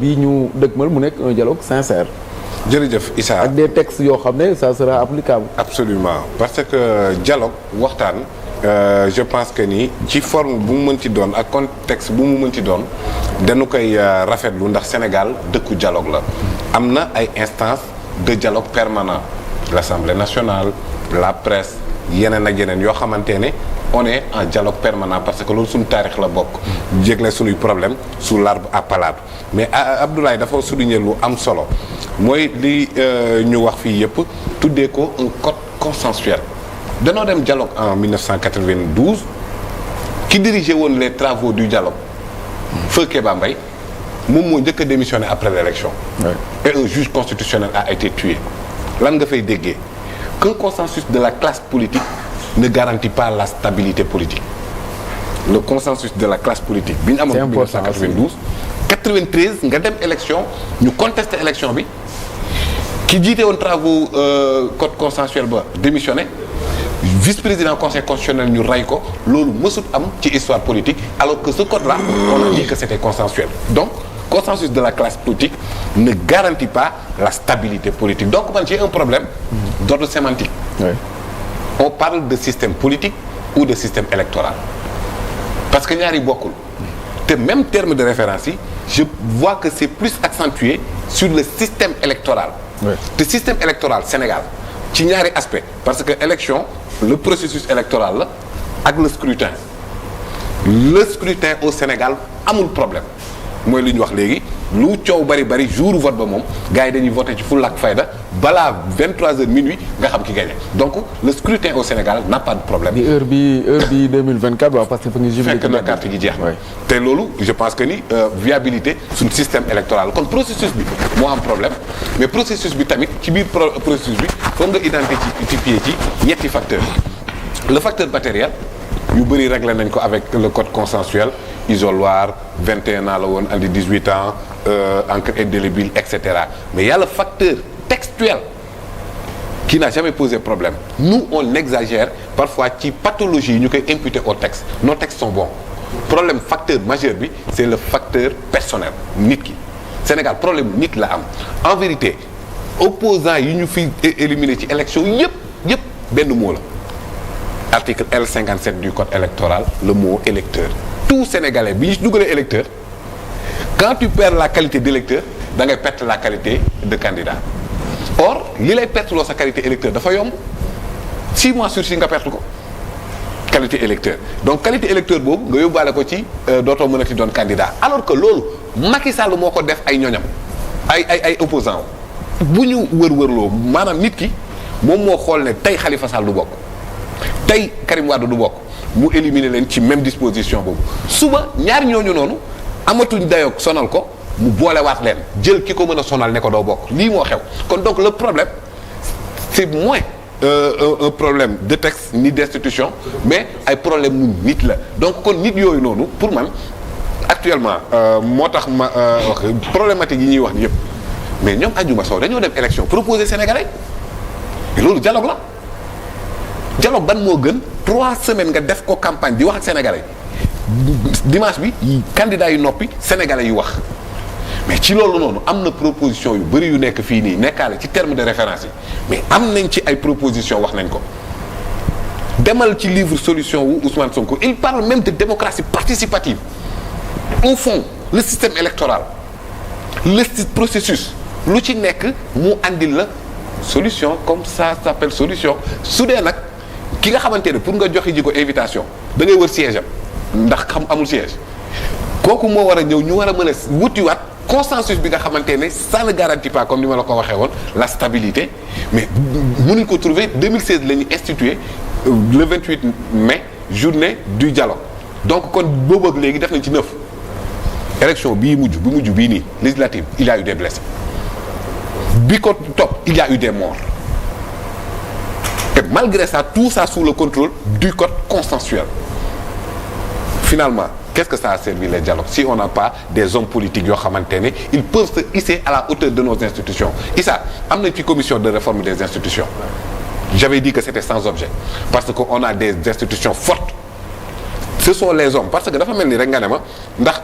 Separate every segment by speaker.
Speaker 1: bii ñu dëgmal mu nekk un dialogue sincère.
Speaker 2: jërëjëf Issa.
Speaker 1: ak des textes yoo xam ne ça sera applicable.
Speaker 2: absolument parce que dialogue waxtaan je pense que ni ci forme bu mu mënti doon ak contexte bu mu mënti doon dañu koy rafetlu ndax Sénégal dëkku dialogue la. am na ay instances de dialogue permanent l'Assemblée nationale la presse yeneen ak yeneen yoo xamante ne on est en dialogue permanent parce que loolu suñu taarix la bokk. jégle suñuy problème sous l'arbre à palabre mais Abdoulaye dafa souligner lu am solo mooy li ñu wax fii yëpp tuddee ko un code consensuel. danoo dem dialogue en 1992 ki dirigeait woon les travaux du dialogue Feu Kéba Mbaye moom moo njëkk a démissionné après l'élection. Ouais. Et un juge constitutionnel a été tué. lan nga fay déggee qu'un consensus de la classe politique ne garantit pas la stabilité politique. Le consensus de la classe politique bi ñu amoon en 1992 93 nga dem élection ñu contesté élection bi ki jiite woon travaux code consensuel ba démissionné vice-président conseil constitutionnel ñu rey ko loolu mësut am ci histoire politique alors que ce code-là on a dit que c'était consensuel. Donc consensus de la classe politique ne garantit pas la stabilité politique. Donc man j'ai un problème d'ordre sémantique. Ouais. On parle de système politique ou de système électoral parce que ñaari bokkul te même terme de référence yi je vois que c'est plus accentué sur le système électoral. Ouais. te système électoral Sénégal ci ñaari aspect parce que élection le processus électoral la ak le scrutin au Sénégal amul problème mooy li ñu wax léegi lu coow bari jour vote ba moom gars yi dañuy voté ci fulla ak fayda balaa 23h minuit nga xam ki gagné donc le scrutin au Sénégal n'a pas de problème.
Speaker 1: heure bi 2024 waaw parce que fa nga jubilé
Speaker 2: fekk na carte gi jeex na te loolu je pense que ni viabilité suñu système électoral kon processus bi moo am problème mais processus bi tamit ci biir processus bi foog nga identifier ci ñetti facteurs le facteur matériel yu bëri réglé nañ ko avec le code consensuel isoloir 21 ans la woon andi 18 ans encre indélébile et cetera mais il y a le facteur textuel qui n'a jamais posé problème nous on exagère parfois ci pathologie yi ñu koy imputer au texte nos textes sont bons problème facteur majeur bi c'est le facteur personnel nit ki Sénégal problème nit la am en vérité opposants yi ñu fi éliminer ci élection yëpp benn mot la article L57 du code électoral le mot électeur tout Sénégalais bi ñu dugalee électeur quand tu perds la qualité d'électeur da ngay perdre la qualité de candidat or li lay perdre loo sa qualité électeur dafa yomb 6 mois sur 6 nga perdre ko qualité électeur donc qualité électeur boobu nga yóbbaale ko ci dootoo mënati doon candidat alors que loolu Macky Sall moo ko def ay ñoñam ay opposants bu ñu wër-wërloo maanaam nit ki moom moo xool ne tey Khalifa Sall du bokk tey Karim Wade du bokk mu éliminer leen ci même disposition boobu suba ñaar ñooñu noonu amatuñ dayoog sonal ko mu boolewaat leen jël ki ko mën a sonal ne ko doo bokk lii moo xew kon donc le problème c'est moins un problème de texte ni d'institution mais ay problème mu nit la donc kon nit yooyu noonu pour man actuellement moo tax ma wax problématique yi ñuy wax ni yëpp mais ñoom Adjuma Sow dañoo dem élection proposer Sénégalais loolu dialogue la dialogue ban moo gën 3 semaines nga def ko campagne di wax ak Sénégalais dimanche bi candidat yu noppi Sénégalais yu wax mais ci loolu noonu am na proposition yu bëri yu nekk fii nii nekkaale ci terme de référence yi mais am nañ ci ay proposition wax nañ ko demal ci livre solution wu Ousmane Sonko il parle même de démocratie participative au fond le système électoral le processus lu ci nekk mu andil la solution comme ça s'appelle solution su dee nag ki nga xamante ne pour nga joxe ji ko invitation da ngay wër siège am ndax xam amul siège kooku moo war a ñëw ñu war a mën a wutiwaat consensus bi nga xamante ne ça ne garantit pas comme ni ma la ko waxee woon la stabilité mais mënuñ ko trouver 2016 la ñu institué le 28 mai journée du dialogue donc kon boobu ak léegi def nañ ci 9 élection bii mujj bii nii législative il y a eu des blessés bi ko topp il y a eu des morts et malgré ça tout ça sous le contrôle du code consensuel finalement qu'est-ce que ça a servi les dialogues si on n'a pas des hommes politiques yoo xamante ne ils peuvent se hisser à la hauteur de nos institutions Issa am na ci commission de réforme des institutions j'avais dit que c'était sans objet parce que on a des institutions fortes ce sont les hommes parce que dafa mel ni rek nga ne ma ndax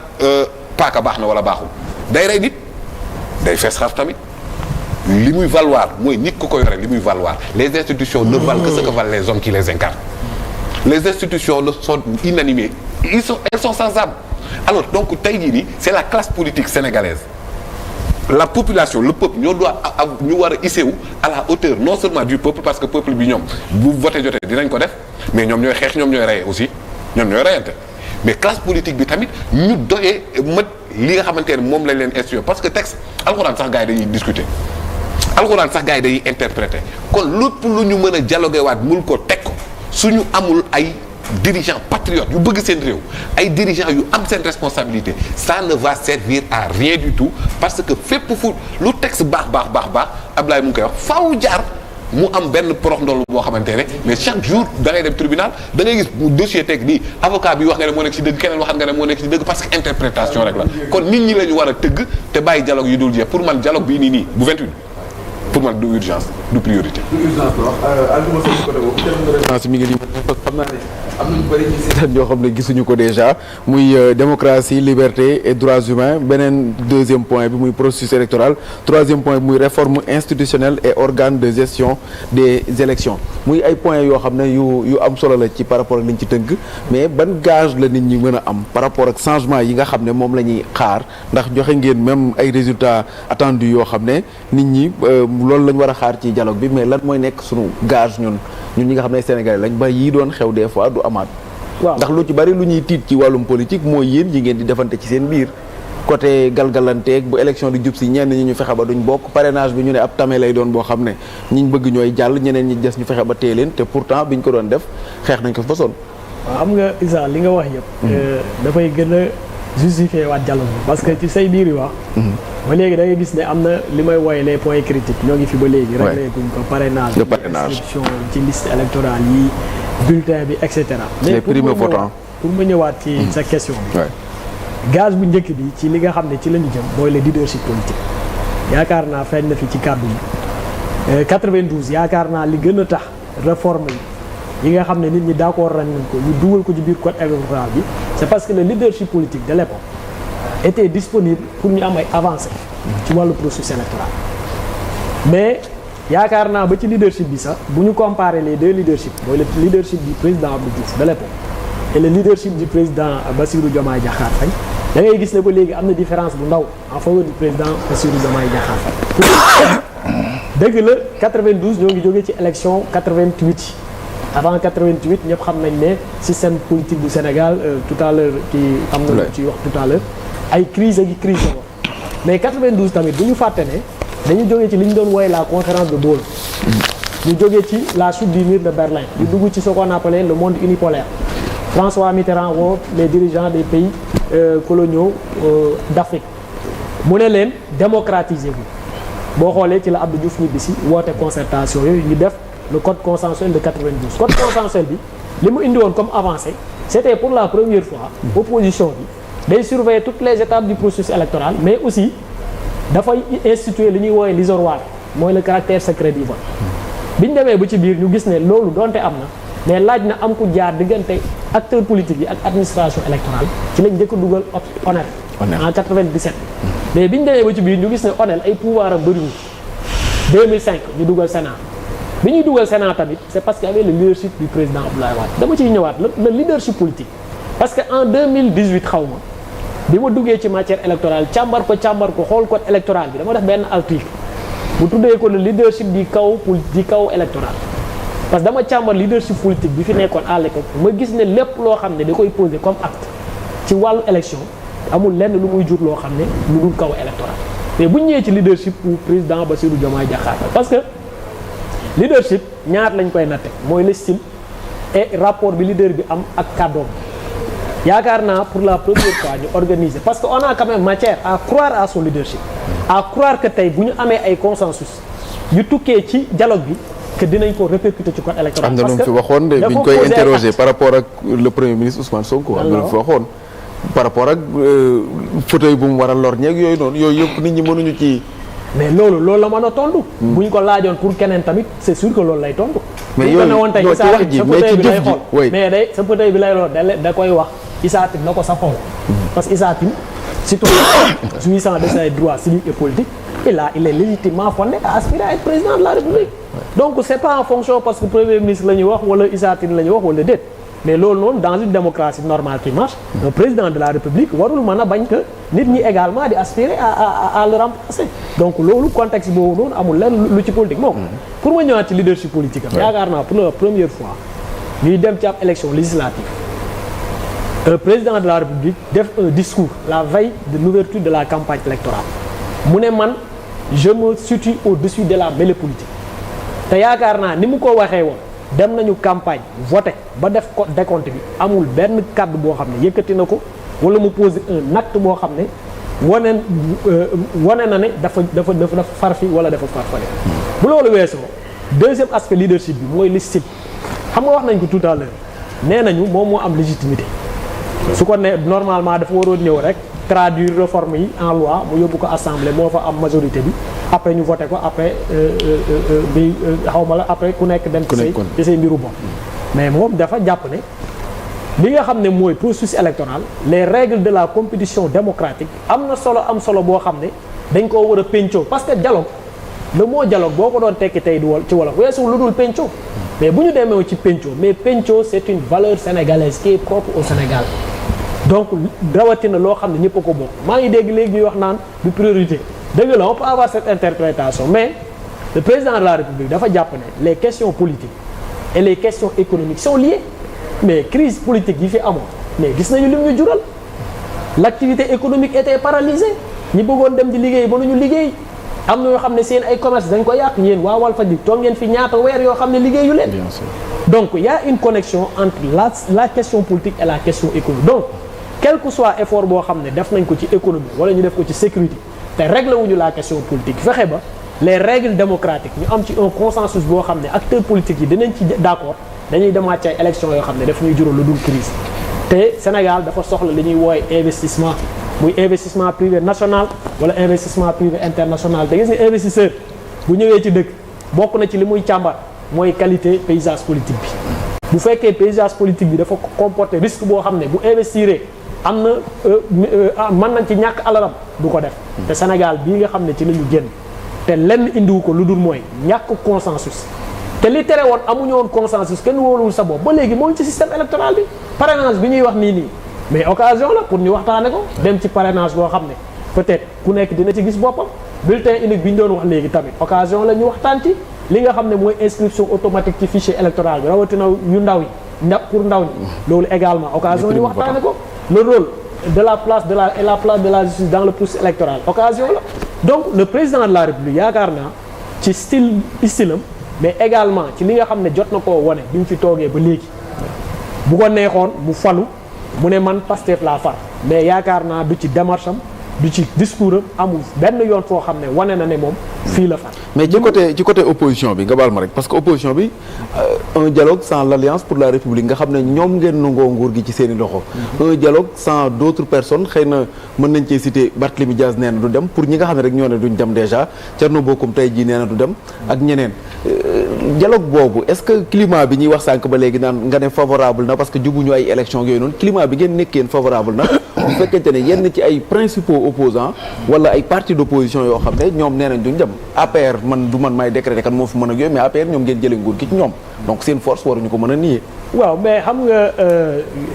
Speaker 2: paaka baax na wala baaxul day rey nit day fees xar tamit li muy valoir mooy nit ku ko yore li muy valoir les institutions ne valent que ce que valent les hommes qui les incarnent les institutions ne sont inanimées elles sont sans âme alors donc tey jii nii c'est la classe politique sénégalaise la population le peuple ñu war a hisser wu à la hauteur non seulement du peuple parce que peuple bi ñoom bu voté jotee dinañ ko def mais ñoom ñooy xeex ñoom ñooy reye aussi ñoom ñooy reyante mais classe politique bi tamit ñu doyee mët li nga xamante ne moom lañ leen institué parce que texte alxuraan sax gars yi dañuy discuter alxuraan sax gars yi dañuy interpréter kon lépp lu ñu mën a dialoguer waat mul ko teg ko suñu amul ay dirigeants patriotes yu bëgg seen réew ay dirigeants yu am seen responsabilité ça ne va servir à rien du tout parce que fépp fu lu texte baax Ablaye mu ngi koy wax faaw jaar mu am benn porox ndoll boo xamante ne mais chaque jour da ngay dem tribunal da ngay gis dossier teg nii avocat bi wax nga ne moo nekk ci dëgg keneen waxat nga ne moo nekk ci dëgg parce que interprétation rek la kon nit ñi la ñu war a tëgg te bàyyi dialogue yu dul jeex pour man dialogue bii nii bu 28 pour man du urgence du priorité.
Speaker 1: du urgence la wax ànduma seen côté boobu urgence mi ngi nii parce que xam naa ne am nañu bëri ci seetaan ñoo xam ne gisuñu ko déjà muy démocratie liberté et droits humains beneen deuxième point bi muy processus électoral troisième point bi muy réforme institutionnelle et organe de gestion des élections muy ay points yoo xam ne yu am solo la ci par rapport ak liñ ci tënk mais ban gage la nit ñi mën a am par rapport ak changement yi nga xam ne moom la ñuy xaar ndax joxe ngeen même ay résultats attendus yoo xam ne nit ñi loolu lañ war a xaar ci dialogue bi mais lan mooy nekk sunu gage ñun ñi nga xam ne Sénégalais lañ ba yii doon xew des fois du amaat. waaw ndax lu ci bari lu ñuy tiit ci wàllum politique mooy yéen yi ngeen di defante ci seen biir côté galgalanteeg bu élection di jub si ñenn ñi ñu fexe ba duñ bokk parrainage bi ñu ne ab tame lay doon boo xam ne ñiñ bëgg ñooy jàll ñeneen ñi des ñu fexe ba téye leen te pourtant biñ ko doon def xeex nañ ko fa sonn.
Speaker 3: waaw am nga Isa li nga wax yëpp. dafay gën a justifier waat dialogue bi parce que ci say biir yi wax. ba léegi da ngay gis ne am na li may woowee les points critiques ñoo ngi fi ba léegi. réglé guñ ko parrainage.
Speaker 1: le parrainage
Speaker 3: inscription ci liste électorale yi bulletin bi et cetera.
Speaker 1: les primo-votants
Speaker 3: pour ma ñëwaat ci sa question bi. gage bu njëkk bi ci li nga xam ne ci la ñu jëm mooy le leadership politique yaakaar naa feeñ na fi ci kàddu yi 92 yaakaar naa li gën a tax réforme yi nga xam ne nit ñi d'accord nañ ko ñu dugal ko ci biir code électoral bi c'est parce que le leadership politique de l'époque était disponible pour ñu am ay avancées ci wàllu processus électoral mais yaakaar naa ba ci leadership bi sax bu ñu comparer les deux leaderships mooy le leadership du président Abdou Diouf de l'époque et le leadership du président Bassirou Diomaye Diakhar Faye da ngay gis ne ba léegi am na différence bu ndaw en faveur du président Bassirou Diomaye Diakhar Faye dëgg la 92 ñoo ngi jógee ci élection 88 avant 88 ñëpp xam nañ ne système politique du Sénégal tout à l'heure kii am na lu ci wax tout à l'heure ay crise ak crise la ko mais 92 tamit bu ñu fàtte ne dañu jógee ci li ñu doon wooye la conférence de Bâle ñu jógee ci la chute du mur de Berlin ñu dugg ci ce qu'on appelait le monde unipolaire François Mitterrand woo les dirigeants des pays coloniaux d'Afrique mu ne leen démocratiser vous boo xoolee ci la Abdou Diouf ñibbisi woote concertation yooyu ñu def le code consensuel de 92 code consensuel bi li mu indi woon comme avancée c'était pour la première fois opposition bi day surveiller toutes les étapes du processus électoral mais aussi dafay instituer li ñuy woowee l'isoloir mooy le caractère secret du vote bi ñu demee ba ci biir ñu gis ne loolu donte am na mais laaj na am ku jaar diggante acteurs politiques yi ak administration électorale ci lañ njëkk a dugal ONEL en 97 mais bi ñu demee ba ci biir ñu gis ne ONEL ay pouvoir am bëriwul 2005 ñu dugal Sénat bi ñuy dugal Sénat tamit c'est parce que y avait le leadership du président Abdoulaye Wade dama ciy ñëwaat le leadership politique parce que en 2018 xaw ma bi ma duggee ci matière électorale càmbar ko xool code électoral bi dama def benn article bu tuddee ko le leadership du chaos électoral parce que dama càmbar leadership politique bi fi nekkoon à l'époque ma gis ne lépp loo xam ne da koy poser comme acte ci wàllu élection amul lenn lu muy jur loo xam ne lu dul chaos électoral mais bu ñu ñëwee ci leadership pour président Bassirou Diomaye Diakhar Faye parce que leadership ñaar lañ koy natte mooy le style et rapport bi leader bi am ak kàddoom yaakaar naa pour la première fois ñu organiser parce que on a quand même matière à croire à son leadership à croire que tey bu ñu amee ay consensus yu tukkee ci dialogue bi que dinañ ko répercuter ci code électoral.
Speaker 1: am na lu mu fi waxoon de bi ñu koy interroger par rapport ak le premier ministre Ousmane Sonko. am na lu mu fi waxoon par rapport ak fauteuil bu mu war a lor ñeeg yooyu noonu yooyu yëpp nit ñi mënuñu ci.
Speaker 3: mais loolu la mën a tontu. bu ñu ko laajoon pour keneen tamit c'est sûr que loolu lay tontu.
Speaker 1: mais yooyu non ci wax ji mais ci jëf ji
Speaker 3: mais day sa fauteuil bi lay lor da koy wax Issa Tine na ko sa xool. parce que Issa Tine citoyen jouissant de ses droits civiques et politiques il est légitimement fondé à aspirer à être président de la République. Donc c'est pas en fonction parce que premier ministre la ñuy wax wala Issa Tine la ñuy wax wala déet mais loolu noonu dans une démocratie normale qui marche un président de la République warul mën a bañ que nit ñi également di aspirer à le remplacer. Donc loolu contexte boobu noonu amul lenn lu ci politique moom. pour ma ñëwaat ci leadership politique am. yaakaar naa pour la première fois ñuy dem ci ab élection législative. Un président de la République def un discours la veille de l'ouverture de la campagne électorale mu ne man je me situe au-dessus de la mêlée politique te yaakaar naa ni mu ko waxee woon dem nañu campagne voté ba def ko décompte bi amul benn kàddu boo xam ne yëkkati na ko wala mu posé un acte boo xam ne wane na ne dafa farfi wala dafa farfale bu loolu weesoo deuxième aspect leadership bi mooy le style xam nga wax nañ ko tout à l'heure nee nañu moom moo am légitimité su ko ne normalement dafa waroon ñëw rek traduire réforme yi en loi mu yóbbu ko assemblée moo fa am majorité bi après ñu voté ko après bi xawma la après ku nekk dem ci say mbiru bopp mais moom dafa jàpp ne li nga xam ne mooy processus électoral les règles de la compétition démocratique am solo boo xam ne dañ koo war a pencoo parce que dialogue le mot dialogue boo ko doon tekki tey ci wolof weesu lu dul pencoo mais bu ñu demee ci pencoo mais pencoo c'est une valeur sénégalaise qui est propre au Sénégal donc rawatina loo xam ne ñëpp a ko bokk maa ngi dégg léegi ñuy wax naan du priorité dëgg la on peut avoir cette interprétation mais le président de la République dafa jàpp ne les questions politiques et les questions économiques sont liées mais crise politique yi fi amoon mais gis nañu lim ñu jural l'activité économique était paralysée ñi bëggoon dem di liggéey ba ñu liggéey am na yoo xam ne seen ay commerce dañ ko yàq yéen waa Walfadjri toog ngeen fi ñaata weer yoo xam ne liggéeyu leen donc il y a une connexion entre la question politique et la question économique donc quel que soit effort boo xam ne def nañ ko ci économie wala ñu def ko ci sécurité te réglé wuñu la question politique fexe ba les règles démocratiques ñu am ci un consensus boo xam ne acteurs politiques yi dinañ ci d'accord dañuy demaat ci ay élections yoo xam ne daf ñuy jural lu dul crise te Sénégal dafa soxla li ñuy woowe investissement muy investissement privé national wala investissement privé international te gis nga investisseur bu ñëwee ci dëkk bokk na ci li muy càmbar mooy qualité paysage politique bi bu fekkee paysage politique bi dafa comporter risque boo xam ne bu investir am na mën nañ ci ñàkk alalam du ko def te Sénégal bii nga xam ne ci la ñu génn te lenn indiwu ko lu dul mooy ñàkk consensus te li tere woon amuñu woon consensus kenn wóoluwul sa bopp ba léegi moo ngi ci système électoral bi parrainage bi ñuy wax nii mais occasion la pour ñu waxtaane ko dem ci parrainage boo xam ne peut-être ku nekk dina ci gis boppam bulletin unique bi ñu doon wax léegi tamit occasion la ñu waxtaan ci li nga xam ne mooy inscription automatique ci fichier électoral bi rawatina yu ndaw yi pour ndaw ñi loolu également occasion ñu waxtaane ko le rôle de la place de la justice dans le processus électoral occasion la donc le président de la République yaakaar naa ci style am mais également ci li nga xam ne jot na koo wone bi mu fi toogee ba léegi bu ko neexoon mu falu mu ne man Pastef laa far mais yaakaar naa du ci démarche am du ci discours am amul benn yoon foo xam ne wane na ne moom fii la far.
Speaker 1: mais ci côté opposition bi nga baal ma rek parce que opposition bi un dialogue sans l'Alliance pour la République nga xam ne ñoom ngeen nangoo nguur gi ci seen i loxo. un dialogue sans d'autres personnes xëy na mën nañ cee citer Barthélémy Dias nee na du dem pour ñi nga xam ne rek ñoo ne duñ dem déjà Thierno Bocoum tey jii nee na du dem ak ñeneen. dialogue boobu est-ce que climat bi ñuy wax sànq ba léegi naan nga ne favorable na parce que jubuñu ay élections yooyu noonu climat bi ngeen nekkeen favorable na bu fekkente ne yenn ci ay principaux opposants wala ay partis d'opposition yoo xam ne ñoom nee nañ duñ dem APR man du man maay décréter kan moo fi mën ak yooyu mais APR ñoom ngeen jëlee nguur gi ci ñoom donc seen force waruñu ko mën a nier.
Speaker 3: waaw mais xam nga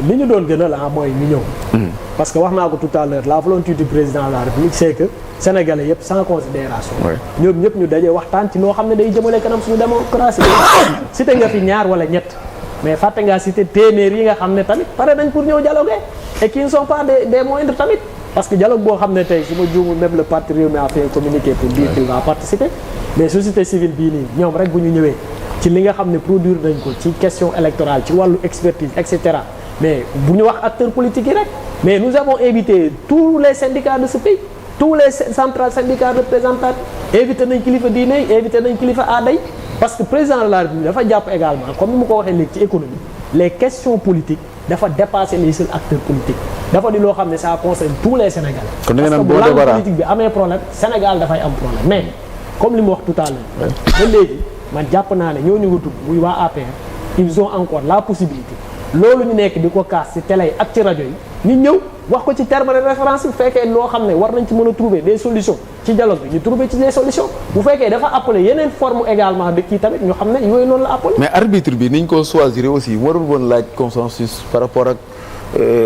Speaker 3: li ñu doon gën a la mooy ñu ñëw. parce que wax naa ko tout à l'heure la volonté du président de la République c'est que sénégalais yëpp sans considération ñoom ñëpp ñu dajee waxtaan ci loo xam ne day jëmale kanam suñu démocratie cité nga fi ñaar wala ñett mais fàtte ngaa cité téeméer yi nga xam ne tamit pare nañ pour ñëw dialoguer et qui ne sont pas des moindres tamit parce que dialogue boo xam ne tey su ma juumul même le parti Rewmi a fait un communiqué pour dire qu'il va participer mais société civile bii nii ñoom rek bu ñu ñëwee ci li nga xam ne produire nañ ko ci question électorale ci wàllu expertise et cetera mais bu ñu wax acteurs politiques yi rek mais nous avons invité tous les syndicats de ce pays tous les centrales syndicats représentatifs invité nañ kilifa diine yi invité nañ kilifa aada yi parce que président de la République dafa jàpp également comme ni mu ko waxee léegi ci économie les questions politiques dafa dépasser les seuls acteurs politiques dafa di loo xam ne ça concerne tous les Sénégalais.
Speaker 1: kon da ngeen am
Speaker 3: parce que bu langue politique bi amee problème Sénégal dafay am problème mais comme li mu wax tout à l'heure ba léegi man jàpp naa ne ñooñu nga tudd muy waa APR ils ont encore la possibilité loolu ñu nekk di ko kaas ci télé yi ak ci rajo yi ñu ñëw wax ko ci terme de référence bu fekkee loo xam ne war nañ ci mën a trouver des solutions ci dialogue bi ñu trouver ci des solutions bu fekkee dafa appelé yeneen forme également de kii tamit ñu xam ne yooyu noonu la appelé.
Speaker 1: mais arbitre bi niñ ko choisir aussi warul woon laaj consensus par rapport ak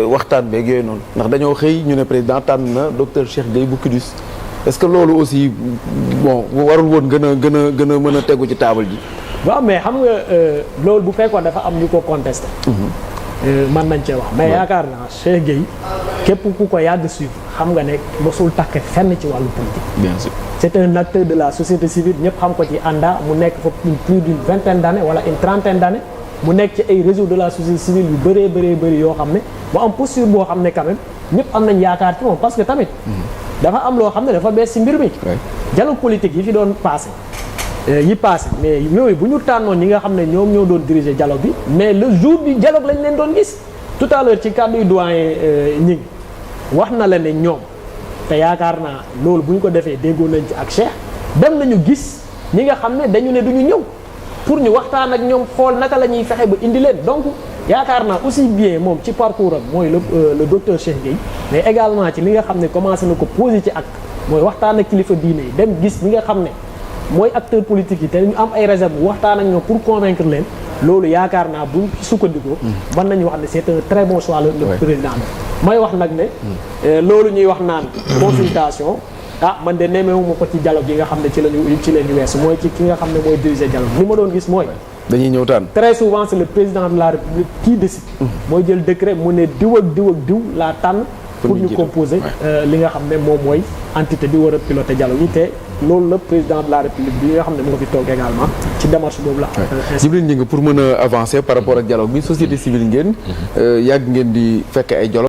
Speaker 1: waxtaan beeg yooyu noonu ndax dañoo xëy ñu ne président tànn na docteur Cheikh Gueye bu CUDIS est-ce que loolu aussi bon warul woon gën a mën a tegu ci table ji.
Speaker 3: waaw mais xam nga loolu bu fekkoon dafa am ñu ko contesté. mën nañ cee wax mais yaakaar naa Cheikh Gueye képp ku ko yàgg suivre xam nga ne mosul takk fenn ci wàllu politique.
Speaker 1: bien sûr
Speaker 3: c'est un acteur de la société civile ñëpp xam ko ci ANDA mu nekk fa plus d'une vingtaine d'années wala une trentaine d'années mu nekk ci ay réseau de la société civile yu bëri yoo xam ne mu am posture boo xam ne quand même ñëpp am nañ yaakaar ci moom parce que tamit dafa am loo xam ne dafa bees ci mbir mi. dialogue politique yi fi doon passé mais yooyu bu ñu tànnoon ñi nga xam ne ñoom ñoo doon diriger dialogue bi mais le jour du dialogue lañ leen doon gis tout à l'heure ci kàddu yu doyen ñi wax na la ne ñoom te yaakaar naa loolu bu ñu ko defee déggoo nañ ci ak Cheikh dem nañu gis ñi nga xam ne dañu ne duñu ñëw pour ñu waxtaan ak ñoom xool naka la ñuy fexe ba indi leen donc yaakaar naa aussi bien moom ci parcours am mooy le docteur Cheikh Gueye mais également ci li nga xam ne commencé na ko poser ci acte mooy waxtaan ak kilifa diine yi dem gis ñi nga xam ne mooy acteur politique yi te ñu am ay réserve waxtaan ak ñoom pour convaincre leen loolu yaakaar naa buñ sukkandikoo mën nañu wax ne c'est un très bon choix le président may wax nag ne loolu ñuy wax naan consultation man de nemmeewuma ko ci dialogue yi nga xam ne ci lañu weesu mooy ci ki nga xam ne mooy diriger dialogue li ma doon gis mooy
Speaker 1: dañuy ñëw tànn
Speaker 3: très souvent c'est le président de la République qui décide mooy jël décret mu ne diw ak diw laa tànn pour ñu composer li nga xam ne moom mooy entité bi war a piloter dialogue yi te loolu la président de la République bi nga xam ne mu nga fi toog également ci démarche boobu la.
Speaker 1: Djibril Gningue pour mën a avancer par rapport ak dialogue bi société civile ngeen yàgg ngeen di fekk ay dialogue